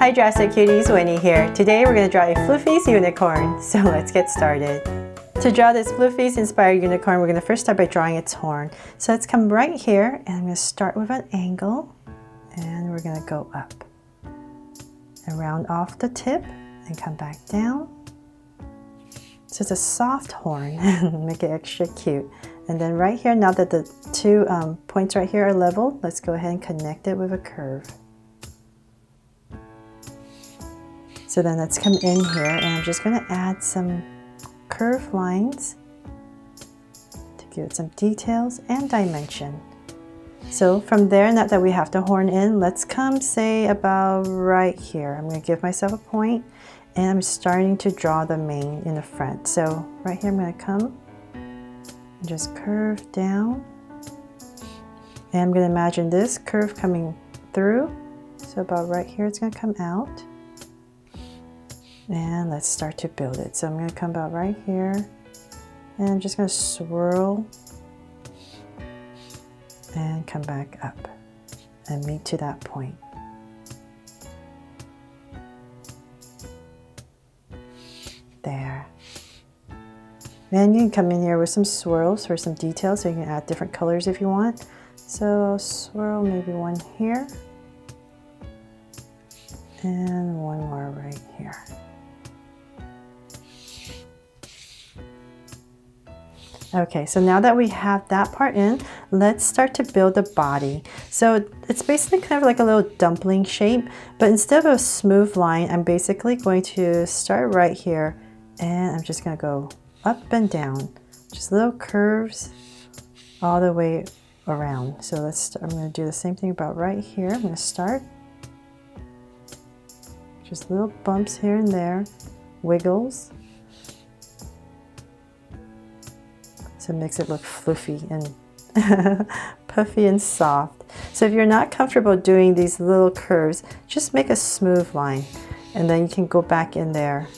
Hi Drastic Cuties, Winnie here. Today we're going to draw a Floofies unicorn, so let's get started. To draw this Floofies inspired unicorn, we're going to first start by drawing its horn. So let's come right here and I'm going to start with an angle and we're going to go up and round off the tip and come back down. So it's a soft horn, make it extra cute. And then right here, now that the two points right here are level, let's go ahead and connect it with a curve. So then let's come in here and I'm just going to add some curved lines to give it some details and dimension. So from there, now that we have the horn in, let's come say about right here. I'm going to give myself a point and I'm starting to draw the mane in the front. So right here I'm going to come and just curve down. And I'm going to imagine this curve coming through. So about right here it's going to come out. And let's start to build it. So I'm going to come about right here and I'm just going to swirl and come back up and meet to that point. There. Then you can come in here with some swirls for some details, so you can add different colors if you want. So I'll swirl maybe one here and one more right here. Okay, so now that we have that part in, let's start to build the body. So it's basically kind of like a little dumpling shape, but instead of a smooth line, I'm basically going to start right here and I'm just going to go up and down, just little curves all the way around. So I'm going to do the same thing about right here. I'm going to start just little bumps here and there, wiggles. So it makes it look fluffy and puffy and soft. So if you're not comfortable doing these little curves, just make a smooth line and then you can go back in there.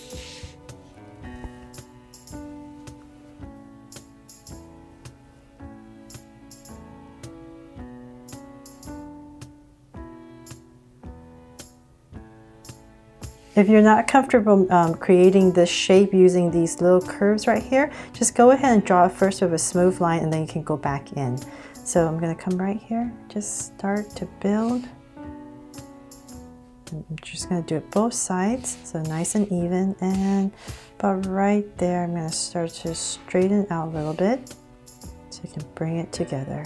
If you're not comfortable creating this shape using these little curves right here, just go ahead and draw it first with a smooth line and then you can go back in. So I'm going to come right here, just start to build. I'm just going to do it both sides, so nice and even. And about right there, I'm going to start to straighten out a little bit so you can bring it together.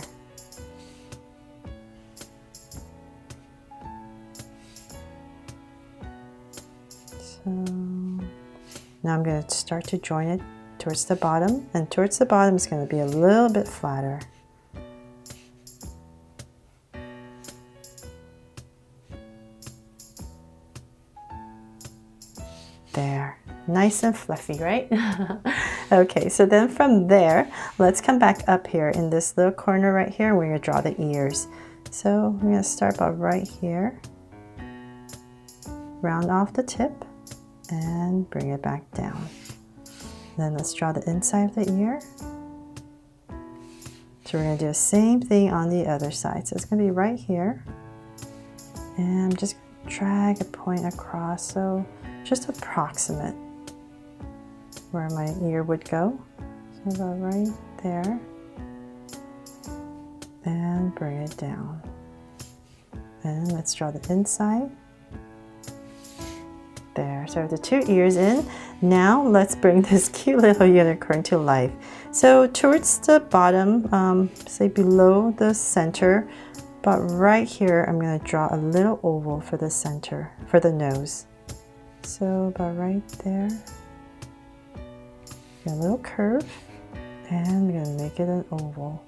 So now I'm going to start to join it towards the bottom, and towards the bottom is going to be a little bit flatter. There, nice and fluffy, right? Okay, so then from there, let's come back up here in this little corner right here. We're going to draw the ears. So I'm going to start about right here, round off the tip and bring it back down. Then let's draw the inside of the ear. So we're going to do the same thing on the other side. So it's going to be right here. And I'm just going to drag a point across, so just approximate where my ear would go. So about right there. And bring it down. And let's draw the inside. There, so the two ears in. Now let's bring this cute little unicorn to life. So towards the bottom, say below the center, but right here I'm going to draw a little oval for the center, for the nose. So about right there, get a little curve and I'm going to make it an oval.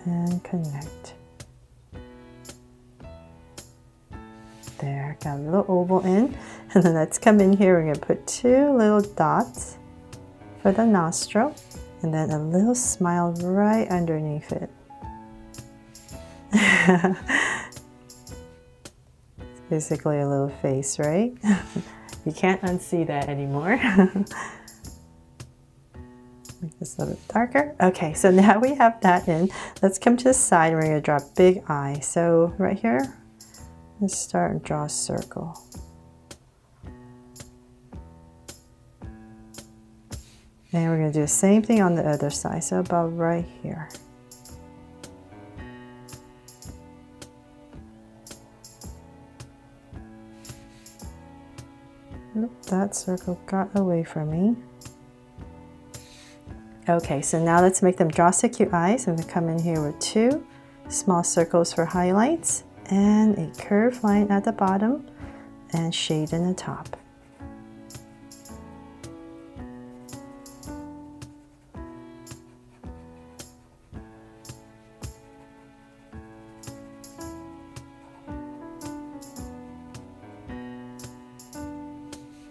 And connect. There, got a little oval in, and then let's come in here. We're going to put two little dots for the nostril, and then a little smile right underneath it. It's basically a little face, right? You can't unsee that anymore. Make this a little bit darker. Okay, so now we have that in. Let's come to the side and we're going to draw a big eye. So right here, let's start and draw a circle. And we're going to do the same thing on the other side, so about right here. Oop, that circle got away from me. Okay, so now let's make them draw so cute eyes. I'm going to come in here with 2 small circles for highlights and a curved line at the bottom and shade in the top.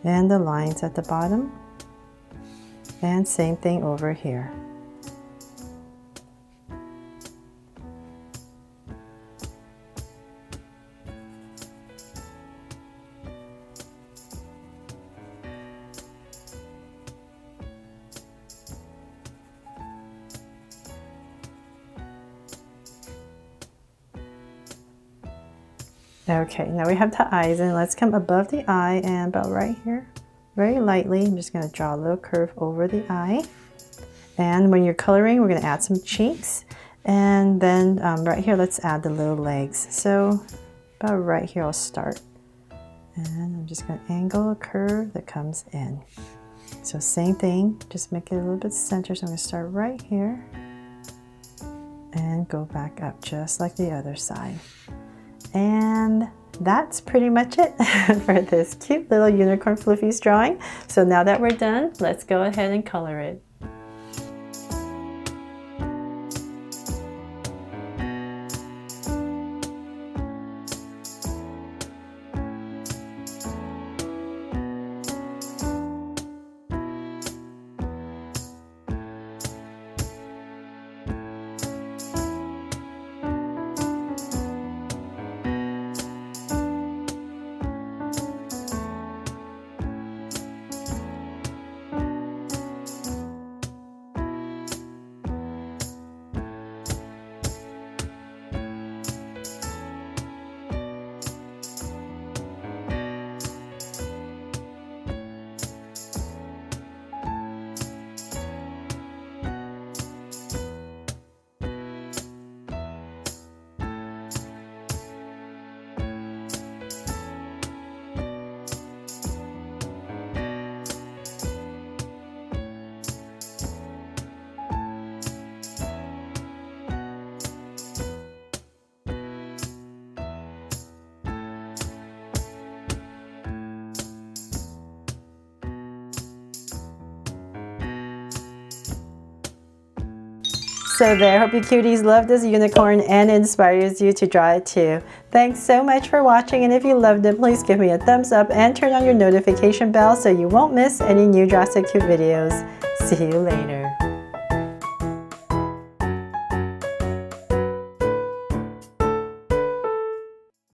And the lines at the bottom, and same thing over here. Okay, now we have the eyes, and let's come above the eye and about right here, very lightly. I'm just going to draw a little curve over the eye. And when you're coloring, we're going to add some cheeks, and then right here, let's add the little legs. So about right here, I'll start, and I'm just going to angle a curve that comes in. So same thing, just make it a little bit center. So I'm going to start right here and go back up just like the other side. And that's pretty much it for this cute little unicorn floofies drawing. So now that we're done, let's go ahead and color it. So there, hope you cuties love this unicorn and inspires you to draw it too. Thanks so much for watching, and if you loved it, please give me a thumbs up and turn on your notification bell so you won't miss any new Draw So Cute videos. See you later.